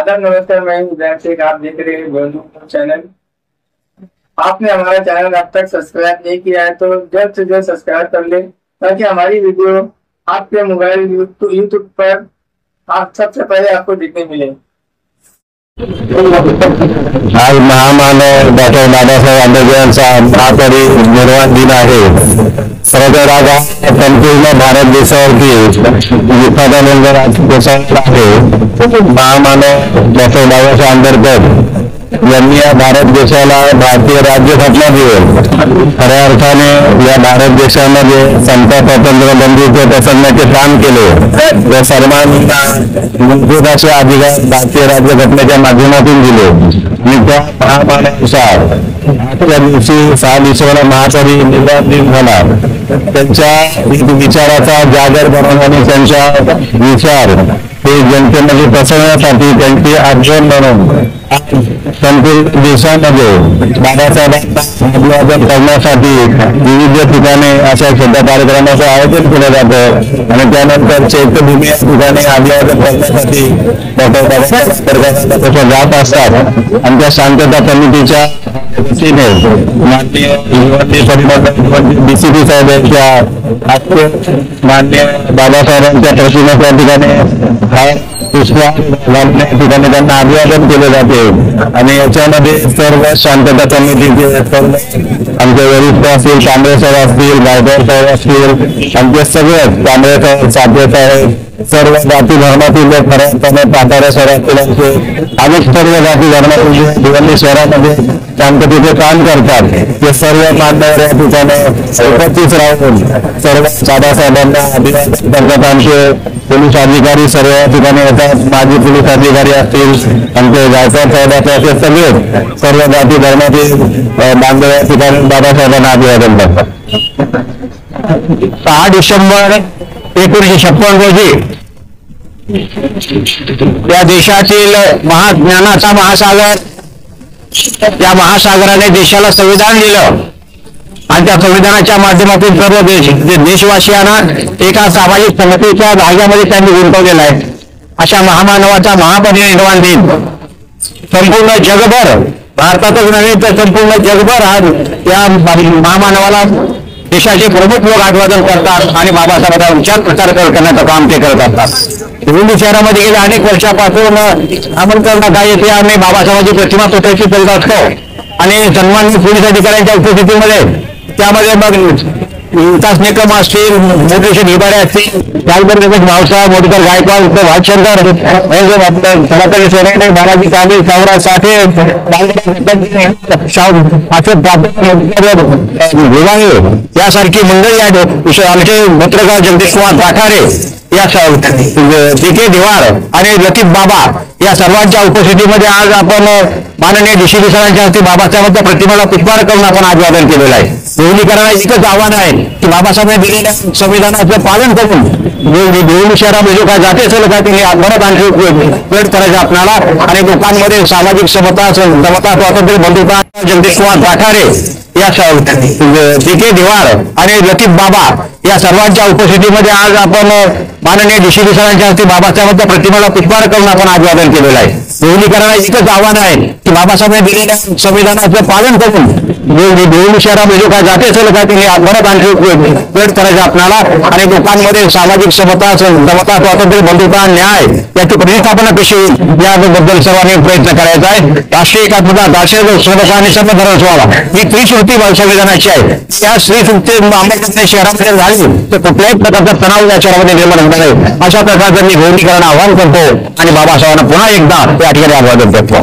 आदाब नमस्कार, मैं उदय शेख। आप देख रहे हैं गोलू चैनल। आपने हमारा चैनल अब तक सब्सक्राइब नहीं किया है तो जल्द से जल्द सब्सक्राइब कर लें ताकि हमारी वीडियो आपके मोबाइल यूट्यूब पर आप सबसे पहले आपको दिखने मिले। आज महामानव डॉक्टर बाबासाहेब आंबेडकरांचा महापरिनिर्वाण दिन आहे। खरंतर आज संपूर्ण भारत देशावरती विफादानंद कोसळला आहे। महामानव डॉक्टर बाबासाहेब आंबेडकर यांनी या भारत देशाला भारतीय राज्यघटना देऊन खऱ्या अर्थाने या भारत देशामध्ये समता स्वातंत्र्य बंधूचे पसरण्याचे काम केले। या सर्वांना मूलभूत असे अधिकार भारतीय राज्यघटनेच्या माध्यमातून दिले आणि त्या महामानवानुसार आजच्या दिवशी 6 डिसेंबरला महापरिनिर्वाण दिन झाला। त्यांच्या विचाराचा जागर बनवून त्यांच्या विचार हे जनतेमध्ये पसरवण्यासाठी त्यांची आठवण म्हणून संपूर्ण देशामध्ये बाबासाहेबांना अभिवादन करण्यासाठी विविध ठिकाणी अशा छोट्या कार्यक्रमाचं आयोजन केलं जातं आणि त्यानंतर चैत्यभूमी या ठिकाणी अभिवादन करण्यासाठी डॉक्टर बाबासाहेब आंबेडकर जात असतात। आणि त्या शांतता समितीच्या वतीने माननीय DCP साहेब यांच्या माननीय बाबासाहेबांच्या प्रतिमेच्या ठिकाणी ठिकाणी त्यांना अभिवादन केले जाते आणि याच्यामध्ये सर्व शांतता समितीचे आमचे वरिष्ठ असतील, कांबळे साहेब असतील, गायकवाड साहेब असतील, आमचे सगळेच कांबळे साहेब, साठे साहेब, सर्व जाती धर्मातील लोक खऱ्यापणे पातारे शहरातील अनेक सर्व जाती धर्मातील भिवंडी शहरामध्ये शांततेचे काम करतात। ते सर्व मान्यवर या ठिकाणी उपस्थित राहून सर्व दादासाहेबांना अभिवादन करतात। आमचे पोलीस अधिकारी सर्व या ठिकाणी येतात, माजी पोलीस अधिकारी असतील, आमचे गायकवाड साहेब असे सगळे सर्व जाती धर्मातील बांधव या ठिकाणी दादासाहेबांना अभिवादन करतात। 6 डिसेंबर 1956 रोजी या देशातील महाज्ञानाचा महासागर, या महासागराने देशाला संविधान दिलं आणि त्या संविधानाच्या माध्यमातून सर्व देशवासियांना एका सामाजिक संघटनेच्या धाग्यामध्ये त्यांनी गुंतवलेला आहे। अशा महामानवाचा महापरिनिर्वाण दिन संपूर्ण जगभर, भारतातच नव्हे तर संपूर्ण जगभर आज या महामानवाला देशाचे प्रमुख लोक अभिवादन करतात आणि बाबासाहेबांचा विचार प्रचार करण्याचं काम ते करत असतात। भिवंडी शहरामध्ये गेल्या अनेक वर्षापासून आमंत्रण काय येते आम्ही बाबासाहेबांची प्रतिमा पुतळ्याची करीत असतो आणि सन्माननीय पोलीस अधिकाऱ्यांच्या उपस्थितीमध्ये त्यामध्ये मग विकास निकम असतील, मोठे निभारे असतील, त्याचबरोबर भाऊसाहेब मोठीकर, गायकवाड, भातशंकर, सभाकरी सोनेने, बालाजी कांबळे, सावराज साठे, यासारखी मंडळी आहेत। आमचे पत्रकार जगदीश कुमार पाठारे, या DK दिवार आणि लतीफ बाबा या सर्वांच्या उपस्थितीमध्ये आज आपण माननीय DCP सरांच्या हस्ते बाबासाहेबांच्या प्रतिमेला पुष्पहार करून आपण अभिवादन केलेलं आहे। भिवंडीकरांना एकच आव्हान आहे की बाबासाहेबांनी दिलेल्या संविधानाचं पालन करून भिवंडी शहरामध्ये जो काय जाते असेल काय ते आत्महत्या आणखी प्रयत्न करायचा आपल्याला आणि लोकांमध्ये सामाजिक समता स्वातंत्र्य बंधुता जगदीश कुमार पाठारे, या DK दिवार आणि लतीफ बाबा या सर्वांच्या उपस्थितीमध्ये आज आपण माननीय DCP सरांच्या हस्ते बाबासाहेबांच्या प्रतिमेला पुष्पहार करून आपण अभिवादन केलेलं आहे। भिवंडीकरांना एकच आव्हान आहे की बाबासाहेबांनी दिलेल्या संविधानाचं पालन करून भिवंडी शहरामध्ये जो काय जाते असेल काय ते आत्महत्या आणखी प्रयत्न करायचा आपल्याला आणि लोकांमध्ये सामाजिक समता स्वातंत्र्य बंधुता न्याय याची प्रतिष्ठापना कशी होईल याबद्दल सर्वांनी प्रयत्न करायचा आहे। राष्ट्रीय एकात्मता, राष्ट्रीय स्वतंत्र आणि सर्वधर्म स्वावा ही त्रिशक्ती संविधानाची आहे। त्या श्रीसुक्ती अंबेडकर शहरामध्ये झाली तर कुठल्याही प्रकारचा तणाव या शहरामध्ये निर्माण होणार नाही। अशा प्रकारचं मी भिवंडीकरांना आवाहन करतो आणि बाबासाहेबांना पुन्हा एकदा त्या ठिकाणी अभिवादन करतो।